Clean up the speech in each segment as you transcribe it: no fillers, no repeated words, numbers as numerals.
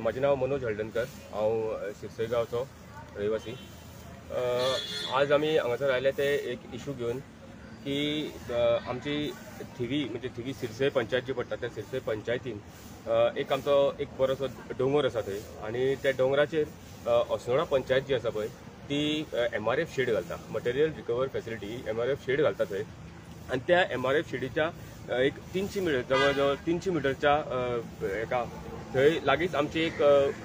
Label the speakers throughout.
Speaker 1: माझे नाव मनोज हळदणकर, हांव शिरसय गांवचो रहिवासी। आज आमी हांगासर आयले ते एक इशू घेवन की आमची थिवी म्हणजे थिवी सिरसय पंचायत जी पडटा त्या सिरसय पंचायतीन एक आमचो एक बरोसो डोंगर आसा थंय, आनी त्या डोंगराचेर अस्नोडा पंचायत जी आसा पळय ती MRF शेड घालता, material recover facility MRF shed घालता थंय। आनी त्या MRF शेडीच्या एक 300 मीटर जवळ जवळ 300 मीटरच्या एका थंय लागींच आमची एक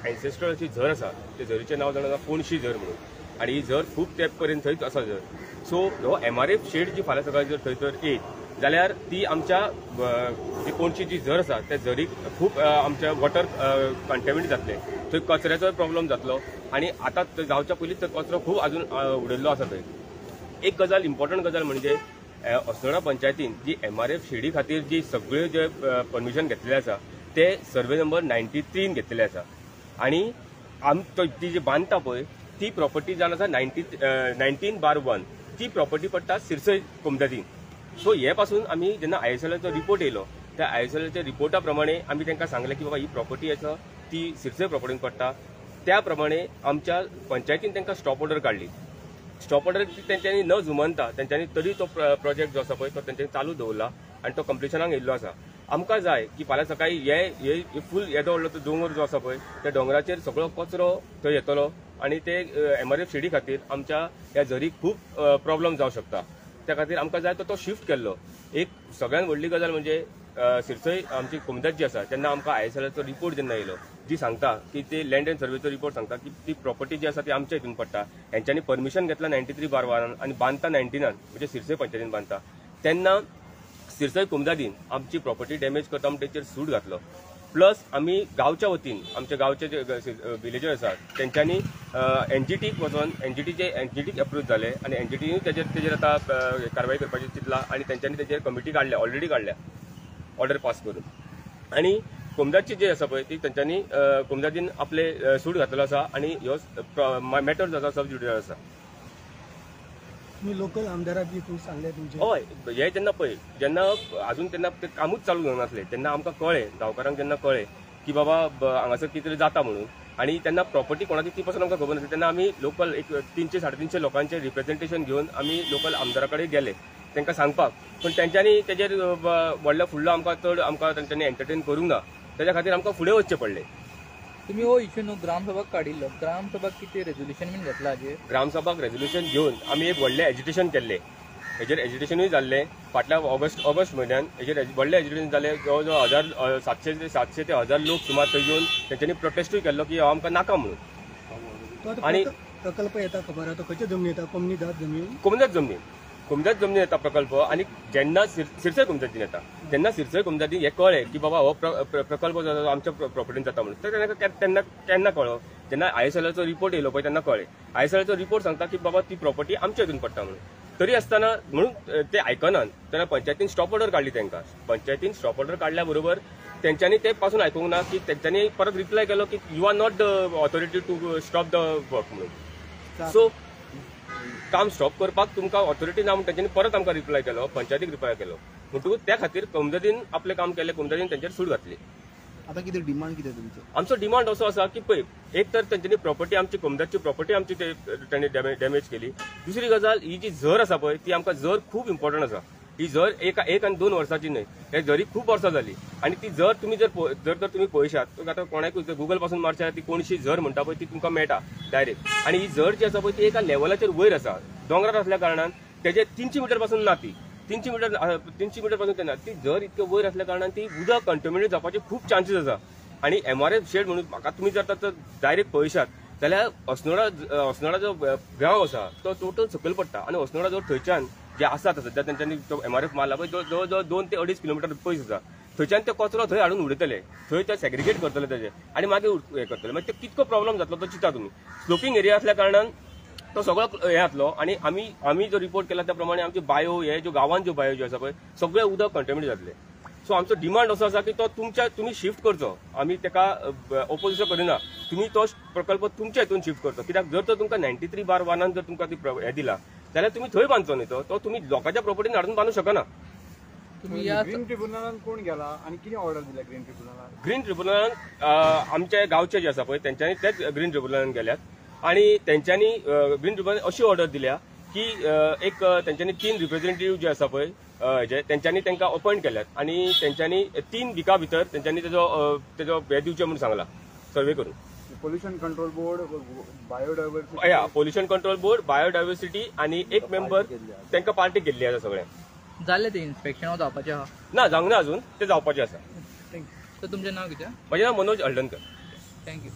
Speaker 1: एन्सेस्ट्रल अशी झर आसा, त्या झरीचें नांव जाणा कोणशी झर म्हणून, आनी ही झर खूब तेंप पर्यंत थंयच आसा झर। सो हो MRF शेड जी फाल्यां सकाळी जर थंय तर येत जाल्यार ती आमच्या जी कोणशी जी झर आसा त्या झरीक खूब आमच्या वॉटर कंटेमिनेट जातले, थंय कचऱ्याचो प्रॉब्लेम जातलो आनी आतां जावच्या पयलींच तो कचरो खूब आजून उडयल्लो आसा थंय। एक गजाल इम्पॉर्टंट गजाल म्हणजे अस्नोडा पंचायतीन जी MRF शेडी खातीर जी सगळे जे परमिशन घेतलेले आसा ते सर्वे नंबर 93 घेतलेले आसा, आनी ती जी बांदता पळय ती प्रॉपर्टी जावन आसा 19/1 ती प्रॉपर्टी पडटा सिरसय कोमदादीन। सो हे पासून आमी जेन्ना ISLचो रिपोर्ट येयलो त्या ISLच्या रिपोर्टा प्रमाणे आमी तांकां सांगलें की बाबा ही प्रॉपर्टी आसा ती सिरसय प्रॉपर्टीन पडटा, त्या प्रमाणे आमच्या पंचायतीन तांकां स्टॉप ऑर्डर काडली। स्टॉप ऑर्डर तेंच्यांनी न जुमनता तेंच्यांनी तरी तो प्रोजेक्ट जो आसा पळय तो तेंच्यांनी चालू दवरला आनी तो कंप्लिशनाक येयल्लो आसा। आमकां जाय की फाल्यां सकाळी हे फूल येदो व्हडलो तो दोंगर जो आसा पळय त्या दोंगराचेर सगळो कचरो थंय येतलो आनी ते MRF शेडी खातीर आमच्या ह्या झरीक खूब प्रॉब्लेम जावंक शकता। त्या खातीर आमकां जाय तो शिफ्ट केल्लो। एक सगळ्यात व्हडली गजाल म्हणजे सिरसय आमची कोमदाद जी आसा तेन्ना आमकां ISLचो रिपोर्ट जेन्ना येयलो जी सांगता की ते लँड एंड सर्वेचो रिपोर्ट सांगता की ती प्रॉपर्टी जी आसा ती आमच्या हितून पडटा, हेंच्यांनी परमिशन घेतला 93/1 आनी बांदता 19 म्हणजे सिरसय पंचायतीन बांदता, तेन्ना सिरसय कोमदादीन आमची प्रॉपर्टी डॅमेज करता म्हणून तेचेर सूट घातलो। प्लस आमी गांवच्या वतीन आमचे गांवचे जे विलेजर आसात तेंच्यांनी NGTक वचोन NGTक अप्रूव्ह जाले आनी NGTन तेजेर आतां कारवाय करपाची चिंतला आनी तेंच्यांनी तेजेर कमिटी काडल्या, ऑलरेडी काडल्या ऑर्डर पास करून। आनी कोमदादची जी आसा पळय ती तेंच्यांनी कोमदादीन आपले सूट घातलेलो आसा आनी ह्यो मॅटर जो आसा सब ज्युडिशियल आसा।
Speaker 2: तुम्ही लोकल आमदाराक बी खूब सांगले तुमचे?
Speaker 1: हय, हे जेन्ना अजून तेन्ना ते कामूच चालू जावनासलें तेन्ना आमकां कळ्ळें, गांवकारांक जेन्ना कळ्ळें की बाबा हांगासर कितें तरी जाता म्हणून, आनी तेन्ना प्रॉपर्टी कोणाची ती पासून आमकां खबर नासली, तेन्ना आमी लोकल एक 300-350 लोकांचें रिप्रेझेंटेशन घेवन आमी लोकल आमदारा कडेन गेले तांकां सांगपाक, पण तेंच्यांनी तेजेर व्हडलो फुडलो आमकां तेंच्यांनी एंटरटेन करूंक ना, तेज्या खातीर आमकां फुडें वचचें पडलें।
Speaker 3: तुम्ही हो इश्यू न्हू ग्रामसभाक काडिल्लो, ग्रामसभाक कितें रेजोल्युशन बीन घेतला हाजेर? ग्रामसभाक
Speaker 1: रेजोल्युशन घेवन आमी एक व्हडलें एजिटेशन केल्लें, हेजेर एजिटेशनूय जाल्लें फाटल्या ऑगस्ट म्हयन्यान, हेजेर व्हडलें एजिटेशन जालें। जवळ जवळ 700 ते 1000 लोक सुमार थंय येवन तेंच्यांनी प्रोटेस्टूय केल्लो की आमकां नाका म्हणून।
Speaker 2: आनी प्रकल्प येता खबर आहा तो खंयच्या जमनी येता?
Speaker 1: कोमदाद जमनी येता प्रकल्प, आनी जेन्ना सिरसय कोमदादीन येता तेन्ना सिरसय कोमदादीन हें कळ्ळें की बाबा हो प्रकल्प जो आसा आमच्या प्रॉपर्टीन जाता म्हणून, तर तेन्ना केन्ना कळ्ळो जेन्ना ISLचो रिपोर्ट येयलो पळय तेन्ना कळ्ळें। ISLचो रिपोर्ट सांगता की बाबा ती प्रॉपर्टी आमच्या हितून पडटा म्हणून, तरी आसतना म्हणून ते आयकनात तेन्ना पंचायतीन स्टॉप ऑर्डर काडली तांकां। पंचायतीन स्टॉप ऑर्डर काडल्या बरोबर तेंच्यांनी ते पासून आयकूंक ना की तेंच्यांनी परत रिप्लाय केलो की you are not the authority to stop the work म्हणून। सो काम स्टॉप करपाक तुमकां ऑथॉरिटी ना म्हणून तेंच्यांनी परत आमकां रिप्लाय केलो, पंचायतीक रिप्लाय केलो, म्हणटकूच त्या खातीर कोमदादीन आपलें काम केलें, कोमदादीन तेंचेर सूट घातली।
Speaker 2: आता कितें डिमांड कितें तुमचो?
Speaker 1: आमचो डिमांड असो आसा की पळय, एक तर तेंच्यांनी प्रॉपर्टी आमची कोमदादची प्रॉपर्टी आमची तेंच्यांनी डॅमेज केली। दुसरी गजाल ही जी झर आसा पळय ती आमकां झर खूब इम्पॉर्टंट आसा। ही झर एक आनी 2 वर्सांची न्हय, हे झरीक खूब वर्सां जाली आनी ती झर तुम्ही जर तुम्ही पळयशात आतां कोणाकूय गुगल पासून मारशात ती कोणशी झर म्हणटा पळय ती तुमकां मेळटा डायरेक्ट, आनी ही झर जी आसा पळय ती एका लेवलाचेर वयर आसा, दोंगरार असल्या कारणान तेजे 300 मीटर पासून ना, ती 300 मीटर पासून तेन्ना ती झर इतके वयर असल्या कारणान ती उदक कंटॅमिनेट जावपाचे खूब चान्सीस आसा। आनी MRF शेड म्हणून म्हाका तुमी जर डायरेक्ट पळयशात जाल्यार अस्नोडा जो गांव आसा तो टोटल सकयल पडटा, आनी अस्नोडा जो थंयच्यान जे आसा सध्या तेंच्यांनी तो MRF मारला पळय जवळ जवळ 2 ते 2.5 किलोमीटर पयस आसा, थंयच्यान ते कचरो थंय हाडून उडयतले, थंय ते सेग्रिगेट करतले तेजे आनी मागीर हें करतले, मागीर ते कितको प्रॉब्लेम जातलो तो चिंता तुमी। स्लोपिंग एरिया असल्या कारणान तो सगळो हे जातलो आनी आमी जो रिपोर्ट केला त्या प्रमाणे आमची बायो हे ज्यो गांवांत ज्यो बायो ज्यो आसा पळय सगळे उदक कंटॅमिनेट जातले। सो आमचो डिमांड असो आसा की तो तुमी शिफ्ट करचो, आमी तेका ओपोजिशन करिना, तुमी तो प्रकल्प तुमच्या हितून शिफ्ट करचो, कित्याक जर तर तुमकां 93/1 जर तुमकां ती हे दिला जाल्यार तुमी थंय बांदचो न्ही, तो तुमी लोकांच्या प्रॉपर्टीन हाडून बांदूंक शकना।
Speaker 3: तुम्ही या
Speaker 4: ग्रीन ट्रिब्युनलान कोण गेला आणि किती ऑर्डर दिल्या ग्रीन ट्रिब्युनलान?
Speaker 1: ग्रीन ट्रिब्युनलान आमच्या गावचे जे आसा पळय त्यांच्यानी तेच ग्रीन ट्रिब्युनलान गेल्यात आणि त्यांच्यानी ग्रीन ट्रिब्युनल अशी ऑर्डर दिल्या की एक त्यांच्यानी 3 रिप्रेझेंटेटिव्ह जे आसा पळय जे त्यांच्यानी तांकां अपॉइंट केल्यात आणि त्यांच्यानी 3 विका भितर त्यांच्यानी तेजो हे दिवचे म्हणून सांगला सर्वे करून.
Speaker 4: पोल्युशन कंट्रोल बोर्ड, बायोडायव्हर्सिटी,
Speaker 1: या पोल्युशन कंट्रोल बोर्ड, बायोडायव्हर्सिटी आणि एक मेंबर तांकां पार्टी केल्ली आसा सगळ्यांक.
Speaker 3: जालें तें इन्स्पेक्शन जावपाचें आहा?
Speaker 1: ना जावंक ना अजून, ते जावपाचें आसा.
Speaker 3: तर तुमचें नांव कितें?
Speaker 1: म्हजें नांव मनोज हळदणकर.
Speaker 3: थँक्यू.